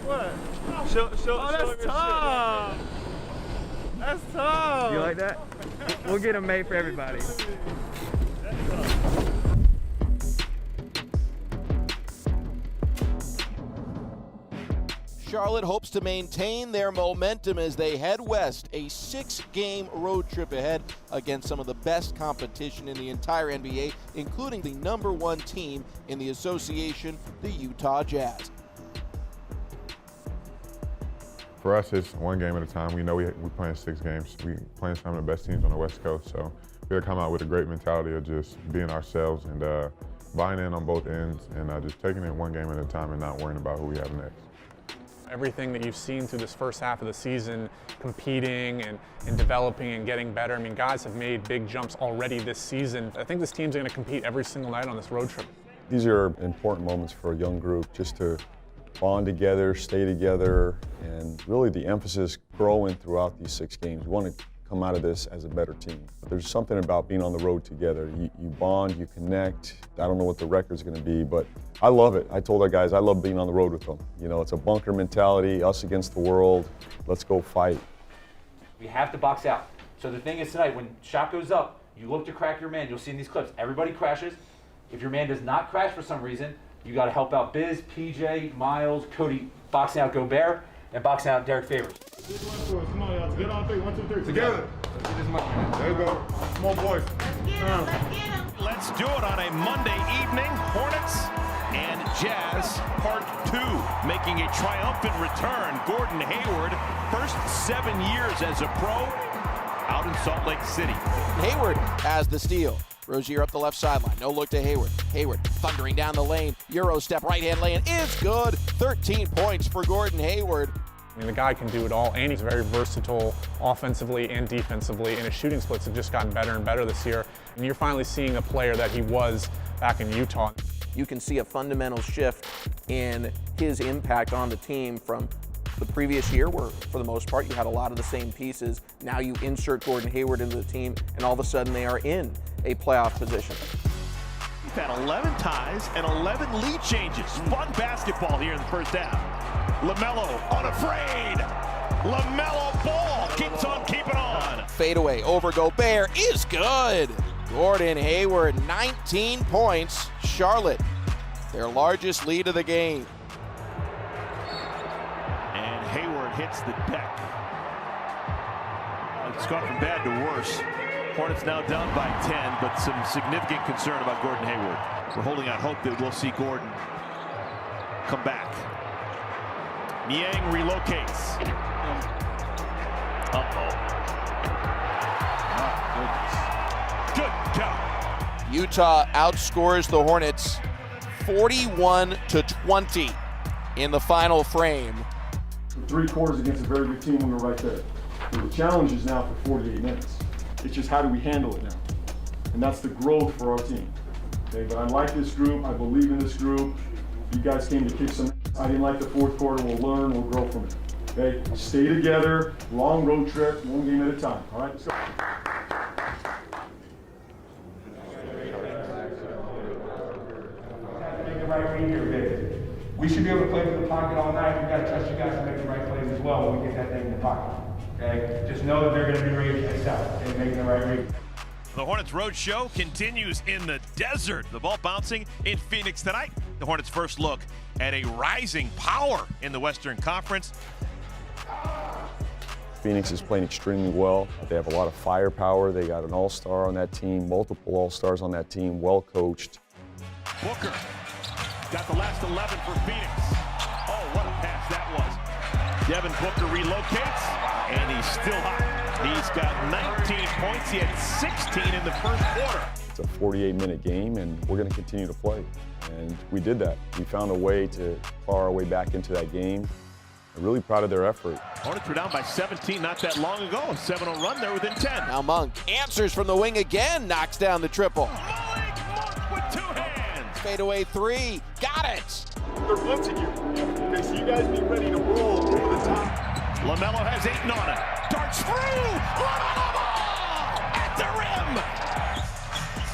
What? Show that's tough. That's tough. You like that? We'll get them made for everybody. Charlotte hopes to maintain their momentum as they head west, a 6-game road trip ahead against some of the best competition in the entire NBA, including the #1 team in the association, the Utah Jazz. For us, it's one game at a time. We know we're playing 6 games. We're playing some of the best teams on the West Coast, so we got to come out with a great mentality of just being ourselves and buying in on both ends and just taking it one game at a time and not worrying about who we have next. Everything that you've seen through this first half of the season, competing and developing and getting better. I mean, guys have made big jumps already this season. I think this team's going to compete every single night on this road trip. These are important moments for a young group, just to bond together, stay together, and really the emphasis growing throughout these 6 games. We want to come out of this as a better team. But there's something about being on the road together. You bond, you connect. I don't know what the record's going to be, but I love it. I told our guys I love being on the road with them. You know, it's a bunker mentality, us against the world. Let's go fight. We have to box out. So the thing is tonight, when shot goes up, you look to crack your man. You'll see in these clips, everybody crashes. If your man does not crash for some reason, you got to help out Biz, PJ, Miles, Cody, boxing out Gobert, and boxing out Derek Favors. Come on, y'all. Get on 3. 1, 2, 3. Together. There you go. Come on, boys. Let's do it on a Monday evening. Hornets and Jazz Part 2 making a triumphant return. Gordon Hayward, first 7 years as a pro out in Salt Lake City. Hayward has the steal. Rozier up the left sideline. No look to Hayward. Hayward thundering down the lane. Euro step right-hand lane is good. 13 points for Gordon Hayward. I mean, the guy can do it all, and he's very versatile offensively and defensively, and his shooting splits have just gotten better and better this year. And you're finally seeing a player that he was back in Utah. You can see a fundamental shift in his impact on the team from the previous year, where for the most part you had a lot of the same pieces. Now you insert Gordon Hayward into the team, and all of a sudden they are in a playoff position. We've had 11 ties and 11 lead changes. Fun basketball here in the first half. LaMelo unafraid. LaMelo Ball keeps on keeping on. Fadeaway over Gobert is good. Gordon Hayward, 19 points. Charlotte, their largest lead of the game. And Hayward hits the deck. It's gone from bad to worse. Hornets now down by 10, but some significant concern about Gordon Hayward. We're holding out hope that we'll see Gordon come back. Niang relocates. Uh-oh. Good count. Utah outscores the Hornets 41-20 in the final frame. For 3 quarters against a very good team, we were right there. So the challenge is now for 48 minutes. It's just how do we handle it now? And that's the growth for our team. Okay, but I like this group. I believe in this group. You guys came to kick some ass. I didn't like the 4th quarter. We'll learn. We'll grow from it. Okay, stay together. Long road trip, one game at a time. All right, let's go. Make the right read here, Viv. We should be able to play from the pocket all night. We've got to trust you guys to make the right plays as well when we get that thing in the pocket. Okay? Just know that they're going to be ready to excel and making the right read. The Hornets Road Show continues in the desert. The ball bouncing in Phoenix tonight. The Hornets' first look at a rising power in the Western Conference. Phoenix is playing extremely well. They have a lot of firepower. They got an all-star on that team, multiple all-stars on that team, well coached. Booker got the last 11 for Phoenix. Oh, what a pass that was. Devin Booker relocates, and he's still hot. He's got 19 points. He had 16 in the first quarter. It's a 48-minute game, and we're going to continue to play. And we did that. We found a way to claw our way back into that game. I'm really proud of their effort. Hornets were down by 17 not that long ago. A 7-0 run, they're within 10. Now Monk answers from the wing again, knocks down the triple. Malik Monk with 2 hands. Fadeaway 3, got it. They're blitzing you. Okay, so you guys be ready to roll over the top. LaMelo has 8 on it. Darts through. LaMelo ball at the rim.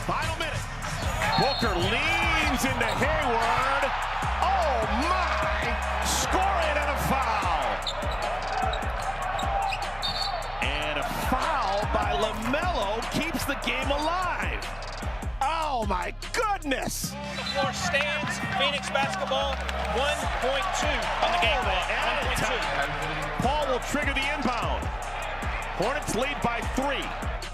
Final minute. Booker leans into Hayward. Oh my! Score the game alive. Oh my goodness! The floor stands. Phoenix basketball 1.2 on the game clock. 1.2. Paul will trigger the inbound. Hornets lead by 3.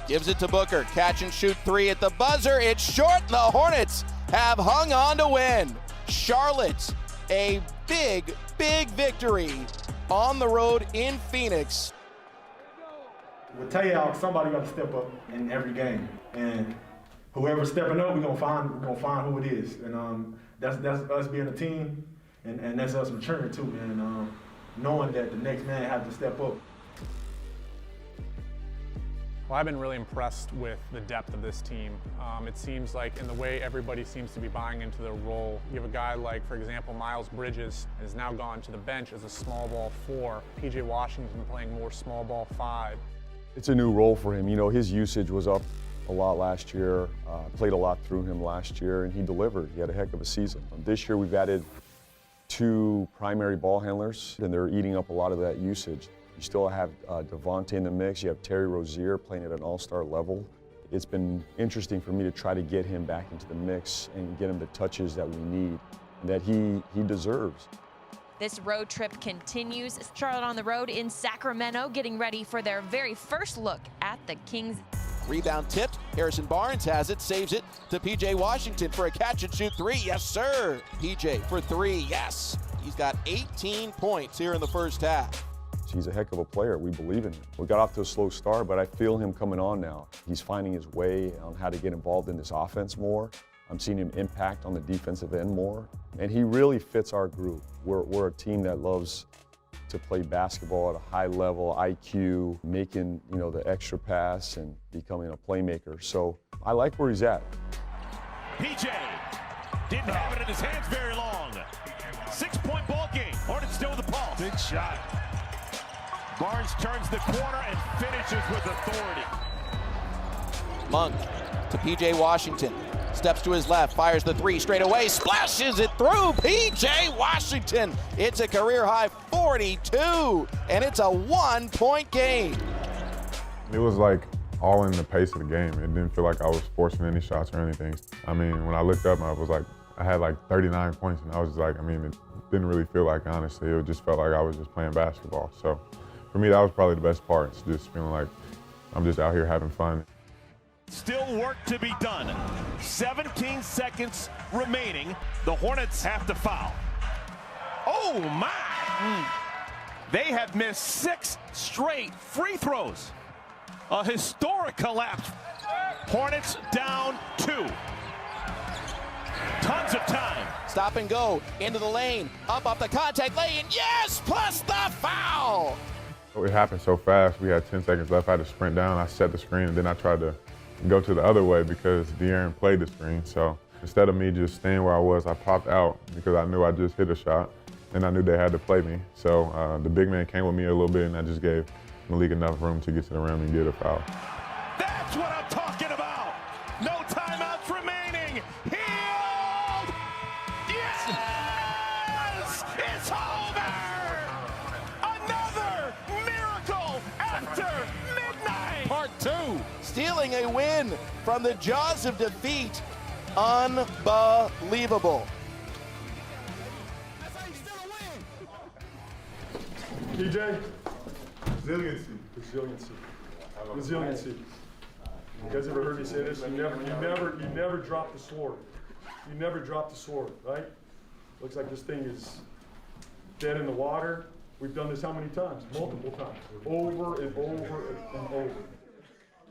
Gives it to Booker. Catch and shoot 3 at the buzzer. It's short. The Hornets have hung on to win. Charlotte, a big, big victory on the road in Phoenix. We'll tell y'all somebody got to step up in every game, and whoever's stepping up, we're gonna find who it is, and that's us being a team, and that's us maturing too, and knowing that the next man has to step up. Well, I've been really impressed with the depth of this team. It seems like in the way everybody seems to be buying into their role. You have a guy like, for example, Miles Bridges has now gone to the bench as a small ball 4. PJ Washington playing more small ball 5. It's a new role for him. You know, his usage was up a lot last year, played a lot through him last year, and he delivered. He had a heck of a season. This year we've added 2 primary ball handlers, and they're eating up a lot of that usage. You still have Devontae in the mix. You have Terry Rozier playing at an all-star level. It's been interesting for me to try to get him back into the mix and get him the touches that we need and that he deserves. This road trip continues. Charlotte on the road in Sacramento, getting ready for their very first look at the Kings. Rebound tipped. Harrison Barnes has it, saves it to PJ Washington for a catch and shoot 3. Yes, sir. PJ for 3. Yes. He's got 18 points here in the first half. He's a heck of a player. We believe in him. We got off to a slow start, but I feel him coming on now. He's finding his way on how to get involved in this offense more. I'm seeing him impact on the defensive end more. And he really fits our group. We're a team that loves to play basketball at a high level, IQ, making, you know, the extra pass and becoming a playmaker. So I like where he's at. PJ didn't have it in his hands very long. 6-point ball game. Hornets still with the ball. Big shot. Barnes turns the corner and finishes with authority. Monk to PJ Washington. Steps to his left, fires the 3 straight away, splashes it through. PJ Washington. It's a career-high 42, and it's a 1-point game. It was like all in the pace of the game. It didn't feel like I was forcing any shots or anything. I mean, when I looked up, I had like 39 points, and I was just like, I mean, it didn't really feel like, honestly, it just felt like I was just playing basketball. So for me, that was probably the best part. It's just feeling like I'm just out here having fun. Still work to be done. 17 seconds remaining. The Hornets have to foul. Oh my! They have missed 6 straight free throws. A historic collapse. Hornets down 2. Tons of time. Stop and go into the lane, up off the contact lane. Yes, plus the foul. It happened so fast. We had 10 seconds left. I had to sprint down. I set the screen, and then I tried to go to the other way because De'Aaron played the screen. So instead of me just staying where I was, I popped out because I knew I just hit a shot, and I knew they had to play me. So the big man came with me a little bit, and I just gave Malik enough room to get to the rim and get a foul. That's what I'm talking about. No timeouts remaining. Healed. Yes! It's over. Another miracle after midnight. Part 2, stealing a win from the jaws of defeat. Unbelievable. PJ, resiliency. You guys ever heard me say this? You never drop the sword. You never drop the sword, right? Looks like this thing is dead in the water. We've done this how many times? Multiple times. Over and over and over.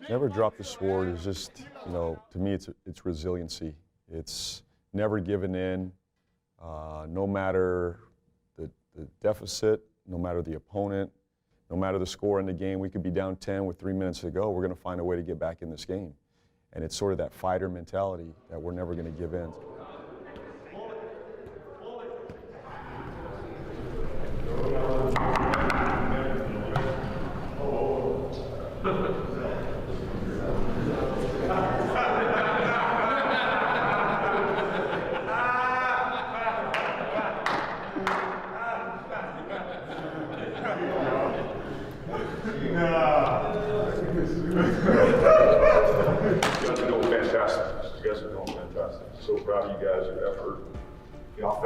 Never drop the sword is just, you know, to me it's resiliency. It's never giving in, no matter the deficit, no matter the opponent, no matter the score in the game. We could be down 10 with 3 minutes to go. We're going to find a way to get back in this game. And it's sort of that fighter mentality that we're never going to give in.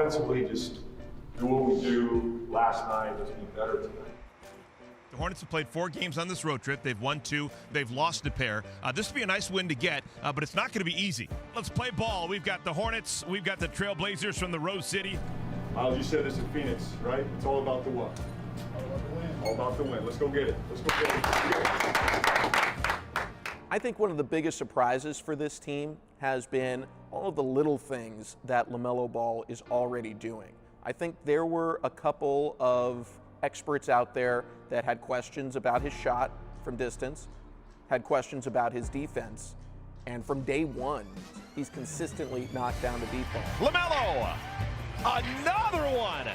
offensively, just do what we do last night, just be better tonight. The Hornets have played 4 games on this road trip. They've won 2. They've lost a pair. This would be a nice win to get, but it's not going to be easy. Let's play ball. We've got the Hornets. We've got the Trailblazers from the Rose City. Miles, you said this in Phoenix, right? It's all about the what? All about the win. Let's go get it. Let's go get it. I think one of the biggest surprises for this team has been all of the little things that LaMelo Ball is already doing. I think there were a couple of experts out there that had questions about his shot from distance, had questions about his defense, and from day one, he's consistently knocked down the deep ball. LaMelo, another one!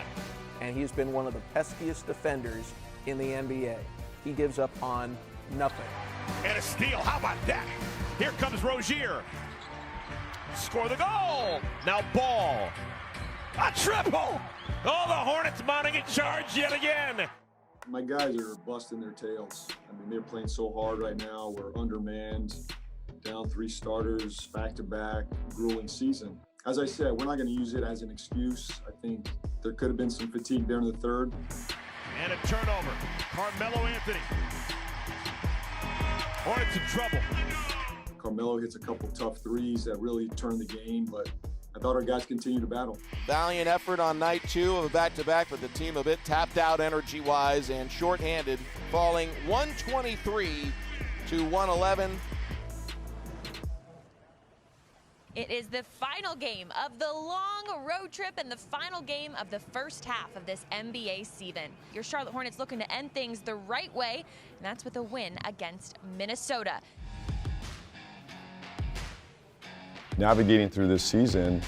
And he's been one of the peskiest defenders in the NBA. He gives up on nothing. And a steal, how about that? Here comes Rozier. Score the goal! Now Ball. A triple! Oh, the Hornets mounting a charge yet again. My guys are busting their tails. I mean, they're playing so hard right now. We're undermanned, down 3 starters, back-to-back, grueling season. As I said, we're not going to use it as an excuse. I think there could have been some fatigue there in the third. And a turnover. Carmelo Anthony. Hornets in trouble. Carmelo hits a couple tough threes that really turned the game, but I thought our guys continued to battle. Valiant effort on night 2 of a back-to-back, but the team a bit tapped out energy-wise and shorthanded, falling 123 to 111. It is the final game of the long road trip and the final game of the first half of this NBA season. Your Charlotte Hornets looking to end things the right way, and that's with a win against Minnesota. Navigating through this season,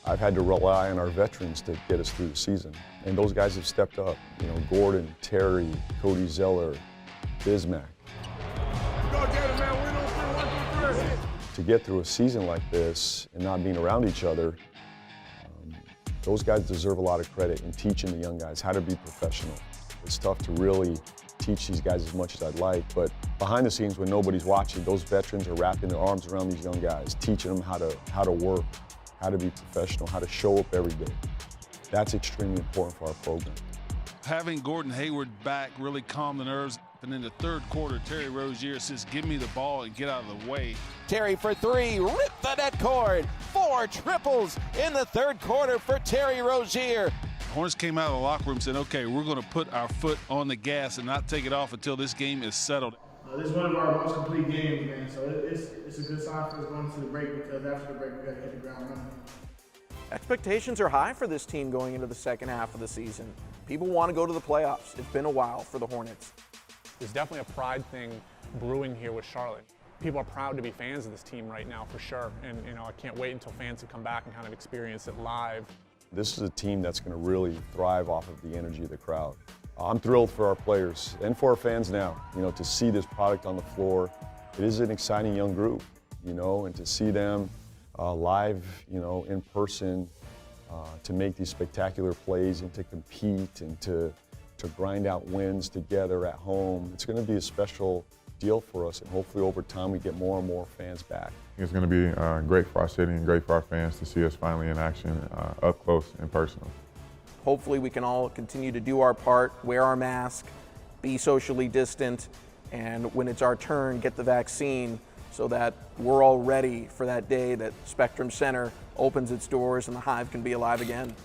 I've had to rely on our veterans to get us through the season. And those guys have stepped up. You know, Gordon, Terry, Cody Zeller, Bismack. Go get it, man. Win on 3, 1, 2, 3. To get through a season like this and not being around each other, those guys deserve a lot of credit in teaching the young guys how to be professional. It's tough to really teach these guys as much as I'd like, but behind the scenes when nobody's watching, those veterans are wrapping their arms around these young guys, teaching them how to work, how to be professional, how to show up every day. That's extremely important for our program. Having Gordon Hayward back really calmed the nerves. And in the third quarter, Terry Rozier says, give me the ball and get out of the way. Terry for 3, ripped the net cord. 4 triples in the third quarter for Terry Rozier. Hornets came out of the locker room and said, okay, we're going to put our foot on the gas and not take it off until this game is settled. This is one of our most complete games, man. So it's a good sign for us going to the break, because after the break, we got to hit the ground running. Expectations are high for this team going into the second half of the season. People want to go to the playoffs. It's been a while for the Hornets. There's definitely a pride thing brewing here with Charlotte. People are proud to be fans of this team right now, for sure. And, you know, I can't wait until fans can come back and kind of experience it live. This is a team that's going to really thrive off of the energy of the crowd. I'm thrilled for our players and for our fans now, you know, to see this product on the floor. It is an exciting young group, you know, and to see them live, you know, in person, to make these spectacular plays and to compete and to grind out wins together at home. It's going to be a special deal for us, and hopefully over time we get more and more fans back. It's going to be great for our city and great for our fans to see us finally in action, up close and personal. Hopefully we can all continue to do our part, wear our mask, be socially distant, and when it's our turn, get the vaccine so that we're all ready for that day that Spectrum Center opens its doors and the Hive can be alive again.